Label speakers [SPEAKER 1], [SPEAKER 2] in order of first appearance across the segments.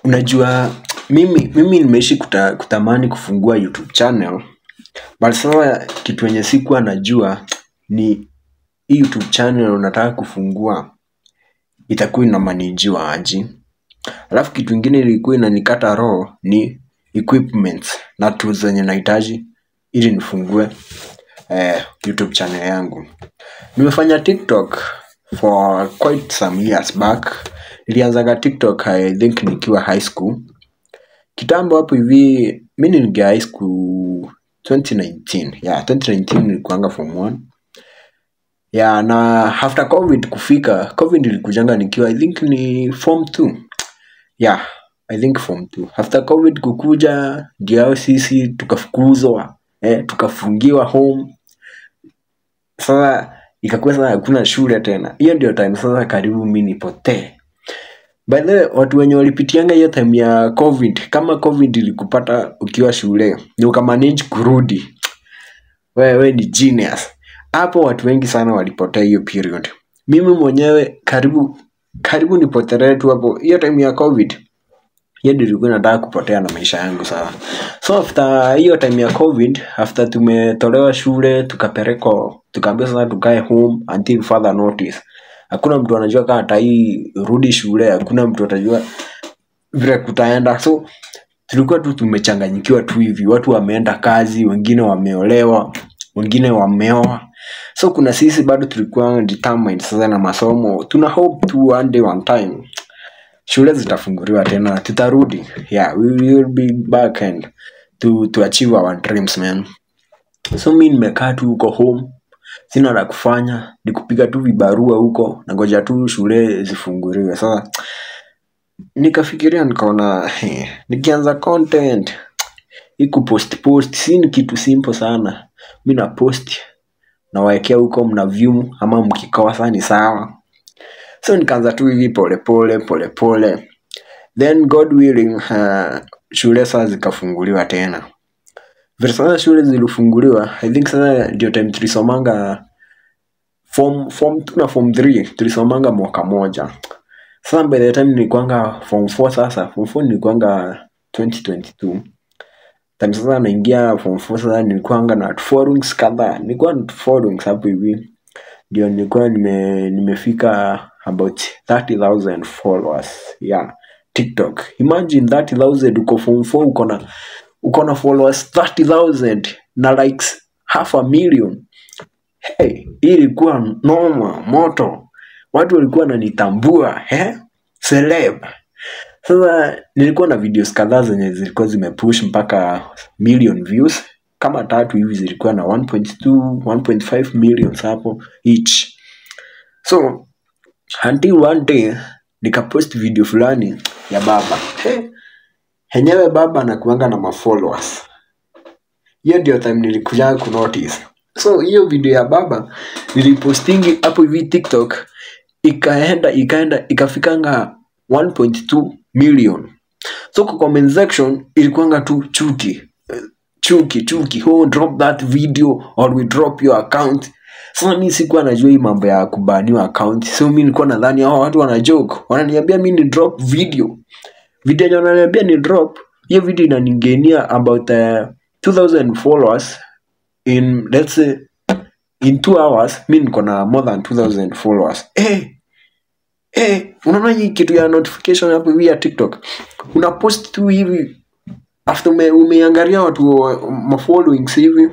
[SPEAKER 1] Unajua mimi nimeishi kutamani kufungua YouTube channel, but sasa kitu yenye sikuwa najua ni hii YouTube channel unataka kufungua itakuwa inamanajiwa aje. Alafu kitu kingine ilikuwa inanikata roho ni equipment na tools zenye nahitaji ili nifungue YouTube channel yangu. Nimefanya TikTok for quite some years back. Nilianzaga TikTok I think nikiwa high school. Kitambo hapo hivi mimi niliingia high school 2019. 2019 nilikuanga form 1. Na after COVID kufika, COVID ilikujanga nikiwa I think ni form 2. I think form 2. After COVID kukuja, ndio sisi tukafukuzwa, tukafungiwa home. Sasa ikakuwa sasa hakuna shule tena. Hiyo ndio time sasa karibu mimi nipotee. By the way, watu wenye walipitianga hiyo time ya COVID, kama COVID ilikupata ukiwa shule, ni ukamanage kurudi, wewe ni genius. Hapo watu wengi sana walipotea hiyo period. Mimi mwenyewe karibu nipotelee tu hapo hiyo time ya COVID. Hiyo ndio ilikuwa nataka kupotea na maisha yangu sana. So after hiyo time ya COVID, after tumetolewa shule, tukaambiwa sasa tukae home until further notice. Hakuna mtu anajua kama atai rudi shule, hakuna mtu atajua vile kutaenda. So tulikuwa tu tumechanganyikiwa tu hivi. Watu wameenda kazi, wengine wameolewa, wengine wameoa. So kuna sisi bado tulikuwa determined sasa na masomo. Tuna hope to one day one time shule zitafunguliwa tena, tutarudi. We will be back and to achieve our dreams, man. So mimi nimekaa tu huko home, sina la kufanya, ni kupiga tu vibarua huko na ngoja tu shule zifunguliwe. Sasa nikafikiria nikaona nikianza content iku post si ni kitu simple sana. Mimi na post na waekea huko, mna view ama mkikosa ni sawa. So nikaanza tu hivi pole. Then God willing, shule sasa zikafunguliwa tena. Vile sasa shule zilifunguliwa, I think sasa ndio time tulisomanga form 2 na form 3 tulisomanga mwaka moja. Sasa by the time nilikuanga form 4 sasa, form 4 nilikuanga 2022. Time sasa naingia form 4 sasa nilikuanga na forums kadhaa. Nilikuwa na forums hapo hivi. Ndio nilikuwa nimefika about 30,000 followers. TikTok. Imagine 30,000 uko form 4 uko na followers 30,000 na likes 500,000. Hii ilikuwa noma moto. Watu walikuwa wananitambua, celeb. Sasa nilikuwa na videos kadhaa zenye zilikuwa zimepush mpaka million views. Kama 3 hivi zilikuwa na 1.2, 1.5 million hapo each. So until one day nikapost video fulani ya baba. Henyewe baba anakuanga na mafollowers. Hiyo ndio time nilikuja kunotice. So hiyo video ya baba nilipostingi hapo hivi TikTok, ikaenda ikafikanga 1.2 million. So kwa comment section ilikuanga tu chuki, drop that video or we drop your account. Sasa mimi sikuwa najua hii mambo ya kubaniwa account. So mimi nilikuwa nadhani watu wana joke, wananiambia mimi ni drop video wananiambia ni drop. Hiyo video inaningenia about 2,000 followers in, let's say, in 2 hours. Mimi niko na more than 2,000 followers. Unaona hii kitu ya notification hapo via TikTok. Una post tu hivi, after umeangalia watu followings hivi,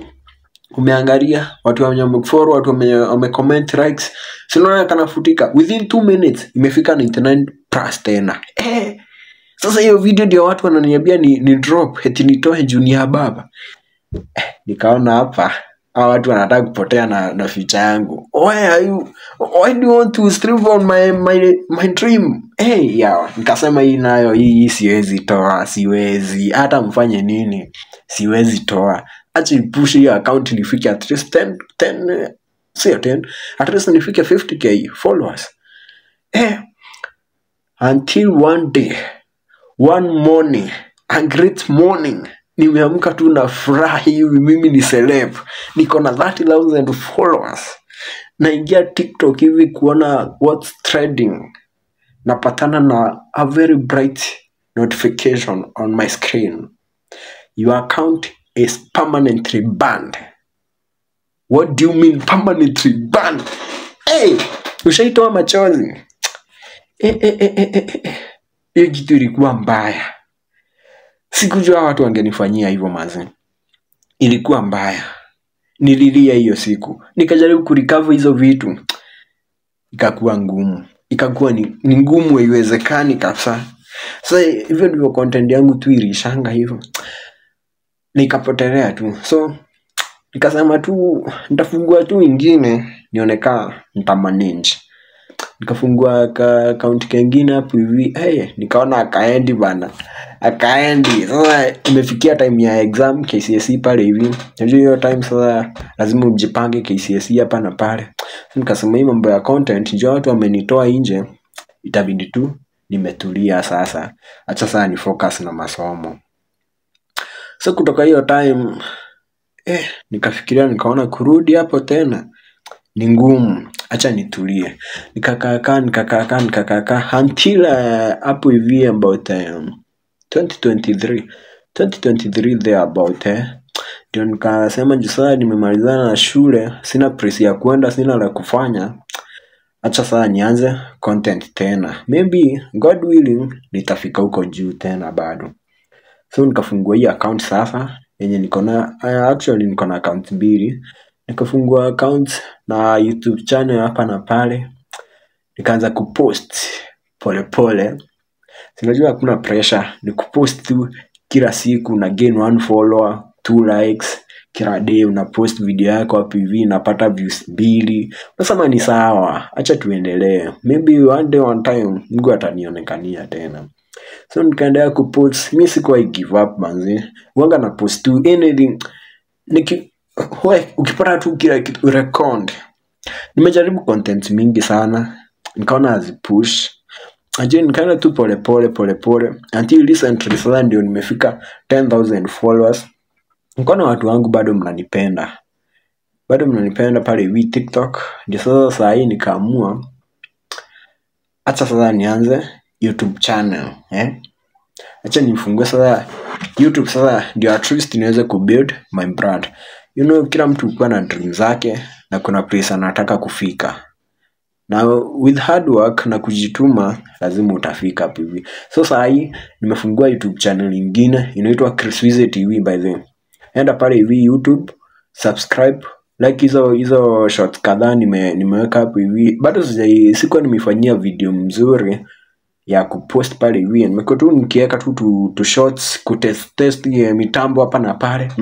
[SPEAKER 1] umeangalia watu wamekufollow, watu wamecomment, likes, sinaona kanafutika within 2 minutes imefika 99+ tena. Sasa hiyo video ndio watu wananiambia ni drop, eti nitoe junior baba. Nikaona hapa watu wanataka kupotea na future yangu. Why do you want to strip on my dream? Nikasema hii nayo hii siwezi toa, siwezi. Hata mfanye nini, siwezi toa. Acha ipush hiyo account nifike at least 10, at least nifike 50k followers. Until one day, one morning, a great morning, nimeamka tu na furaha hivi, mimi ni celeb, niko na 30,000 followers. Naingia TikTok hivi kuona what's trending. Napatana na a very bright notification on my screen. Your account is permanently banned. What do you mean permanently banned? Hey, ushaitoa machozi. Hiyo kitu ilikuwa mbaya. Sikujua watu wangenifanyia hivyo maze. Ilikuwa mbaya. Nililia hiyo siku. Nikajaribu kurecover hizo vitu. Ikakuwa ngumu. Ikakuwa ni ngumu, haiwezekani kabisa. Sasa hivyo ndivyo content yangu tu ilishanga hivyo. Nikapotelea tu. So nikasema tu nitafungua tu ingine nione kama nitamanage. Nikafungua account kingine hapo hivi. Nikaona akaendi bana. Akaendi. Sasa imefikia time ya exam KCSE pale hivi. Unajua hiyo time sasa lazima ujipange KCSE hapa na pale. Nikasema hii mambo ya content njoo watu wamenitoa nje, itabidi tu nimetulia sasa. Acha sasa ni focus na masomo. So kutoka hiyo time nikafikiria, nikaona kurudi hapo tena ni ngumu, acha nitulie. Nikakaa until hapo hivi about 2023 there about ndio nikasema sasa nimemalizana na shule, sina pressure ya kwenda, sina la kufanya, acha sasa nianze content tena. Maybe God willing nitafika huko juu tena bado. So nikafungua hii account sasa yenye niko na, actually niko na account mbili. Nikafungua account na YouTube channel hapa na pale. Nikaanza kupost pole pole. Sinajua hakuna pressure, ni kupost tu kila siku na gain 1 follower, 2 likes. Kila day unapost video yako hapo hivi, napata views 2. Unasema ni sawa, acha tuendelee. Maybe one day one time Mungu atanionekania tena. So nikaendelea kupost. Mimi sikuwa give up manzi. Wanga na post tu anything. Ukipata tu kila kitu record. Nimejaribu content mingi sana, nikaona azipush. Ajeni nikaenda tu pole pole until recently sasa ndio nimefika 10,000 followers. Nikaona watu wangu bado mnanipenda. Bado mnanipenda pale hivi TikTok. Ndio sasa hii nikaamua acha sasa nianze YouTube channel. Acha nifungue sasa YouTube sasa ndio at least niweze kubuild my brand. You know, kila mtu kwa na dream zake na kuna place anataka kufika. Na with hard work na kujituma lazima utafika hapo hivi. So sasa hii nimefungua YouTube channel nyingine inaitwa Chris Wize TV by the way. Enda pale hivi YouTube, subscribe, like hizo shorts kadhaa nimeweka hapo hivi. Bado sikuwa nimefanyia video mzuri ya kupost pale hivi. Nimekuwa tu nikiweka tu shorts kutest mitambo hapa na pale.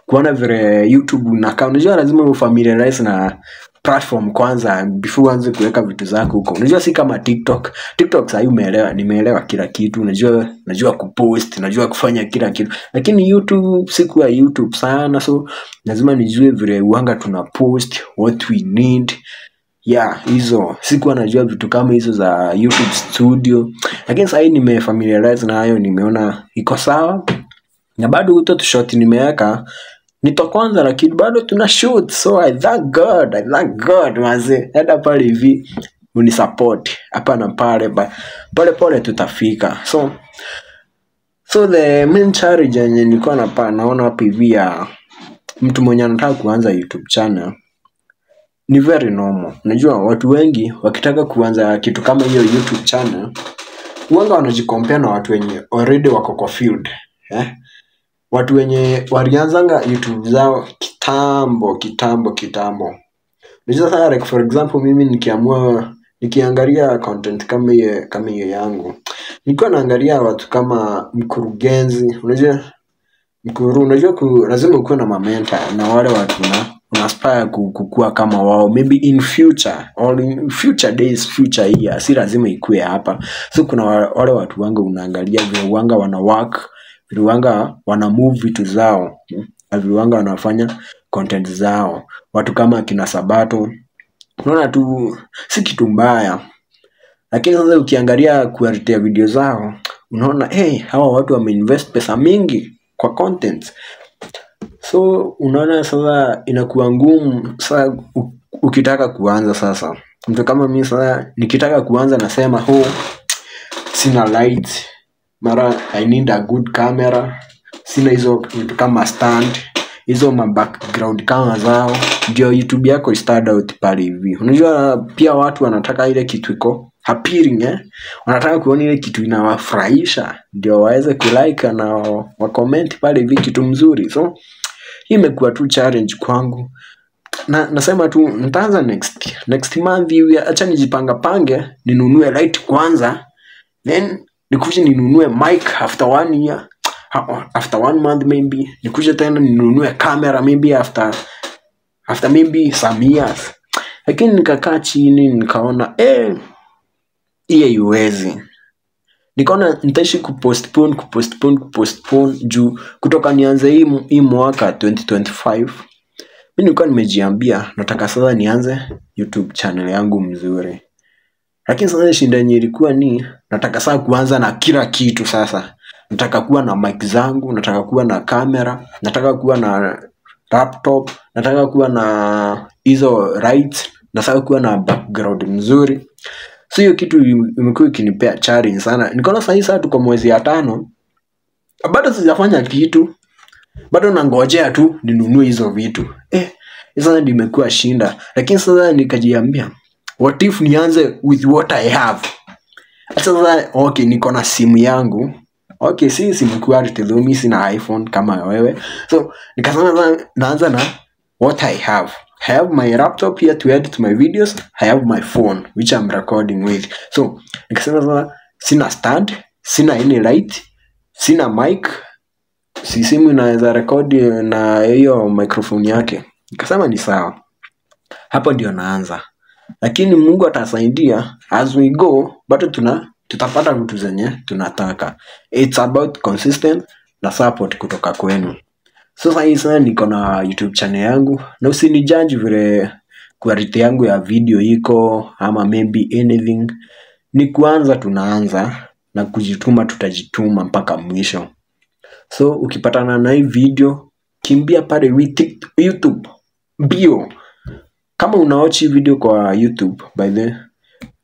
[SPEAKER 1] Kuona vile YouTube unakaa. Unajua lazima ufamiliarize na platform kwanza before uanze kuweka vitu zako huko. Unajua si kama TikTok. TikTok sasa nimeelewa kila kitu. Najua kupost, najua kufanya kila kitu. Lakini YouTube sikuwa YouTube sana, so lazima nijue vile uanga tunapost, what we need. Hizo sikuwa najua vitu kama hizo za YouTube studio. Lakini sasa nimefamiliarize na hayo, nimeona iko sawa. Na bado uto short nimeweka nito kwanza, lakini bado tuna shoot. So I thank God maze. Hata pale hivi unisupport hapa na pale tutafika. So the main challenge yenye nilikuwa naona hapa hivi ya mtu mwenye anataka kuanza YouTube channel ni very normal. Unajua watu wengi wakitaka kuanza kitu kama hiyo YouTube channel huanga wanajicompare na watu wenye already wako kwa field. Watu wenye walianzanga YouTube zao kitambo. Unajua sasa like for example mimi nikiangalia content kama hiyo yangu, nilikuwa naangalia watu kama mkurugenzi. Unajua lazima ukuwe na mamenta na wale watu unaspire kukua kama wao, maybe in future or in future days, future year, si lazima ikue hapa. So kuna wale watu wangu unaangalia vile wanga wana work, vile wanga wana move vitu zao, vile wanga wanafanya content zao. Watu kama kina Sabato, unaona tu si kitu mbaya. Lakini sasa ukiangalia quality ya video zao, unaona hawa watu wameinvest pesa mingi kwa content. So unaona sasa inakuwa ngumu sasa ukitaka kuanza. Sasa mtu kama mimi sasa nikitaka kuanza nasema sina light, mara I need a good camera, sina hizo vitu kama stand, hizo background kama zao, ndio YouTube yako stand out pale hivi. Unajua pia watu wanataka ile kitu iko appealing, wanataka kuona ile kitu inawafurahisha ndio waweze kulike na wa comment pale hivi kitu mzuri. So hii imekuwa tu challenge kwangu, na nasema tu nitaanza next month hivi. Acha nijipanga pange, ninunue light kwanza, then nikuje ninunue mic after 1 year, after 1 month maybe nikuje tena ninunue camera maybe after maybe some years. Lakini nikakaa chini nikaona hiyo iwezi, nikaona nitaishi kupostpone juu kutoka nianze hii mwaka 2025 mimi nilikuwa nimejiambia nataka sasa nianze YouTube channel yangu mzuri. Lakini sasa shinda yenye ilikuwa ni nataka sasa kuanza na kila kitu. Sasa nataka kuwa na mic zangu, nataka kuwa na camera, nataka kuwa na laptop, nataka kuwa na hizo lights, nataka kuwa na background mzuri. So hiyo kitu imekuwa ikinipea challenge sana. Nikaona sasa tuko mwezi ya 5 bado sijafanya kitu, bado nangojea tu ninunue hizo vitu. Sasa ndio imekuwa shinda. Lakini sasa nikajiambia what if nianze with what I have. Sasa okay, niko na simu yangu. Okay, si simu quality though, mimi sina iPhone kama wewe. So nikasema naanza na what I have. I have my laptop here to edit my videos. I have my phone which I'm recording with. So nikasema sina stand, sina any light, sina mic, si simu inaweza record na hiyo microphone yake. Nikasema ni sawa, hapo ndio naanza. Lakini Mungu atasaidia as we go, bado tutapata vitu zenye tunataka. It's about consistent na support kutoka kwenu. Sasa niko na YouTube channel yangu, na usinijudge vile quality yangu ya video iko ama maybe anything. Ni kuanza, tunaanza na kujituma, tutajituma mpaka mwisho. So ukipatana na hii video, kimbia pale YouTube bio. Kama unaochi video kwa YouTube, by the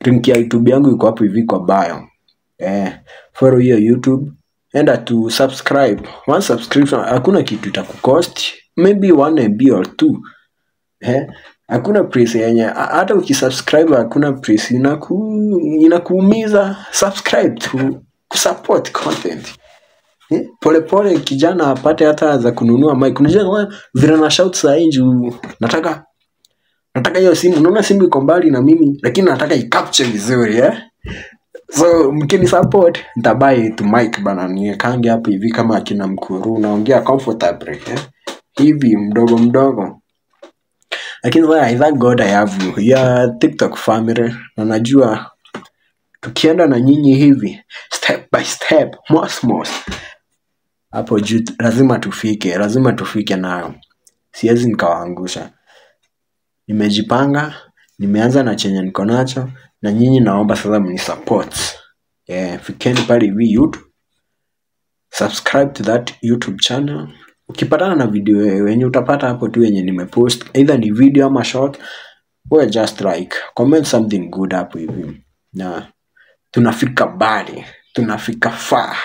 [SPEAKER 1] link ya YouTube yangu iko hapo hivi kwa bio. Follow hiyo YouTube, enda to subscribe. One subscription hakuna kitu itakucost, maybe 1 MB or 2. Hakuna price yenye, hata ukisubscribe hakuna price inakuumiza. Subscribe to support content. Pole kijana apate hata za kununua mic. Unajua vile na shout saa nje, nataka hiyo simu. Unaona simu iko mbali na mimi, lakini nataka i-capture vizuri. So mkini support, nitabuy to mic bana, niekange hapo hivi kama akina Mkuru, naongea comfortable hivi mdogo. Lakini sasa I thank God I have you, ya TikTok family, na najua tukienda na nyinyi hivi step by step, most hapo juu lazima tufike nayo. Siwezi nikawaangusha. Nimejipanga, nimeanza na chenye niko nacho, na nyinyi naomba sasa mnisupport. Fikeni pale hivi YouTube, subscribe to that YouTube channel. Ukipatana na video wenye utapata hapo tu yenye nimepost, either ni video ama short, or just like comment something good hapo hivi. Na tunafika mbali, tunafika far.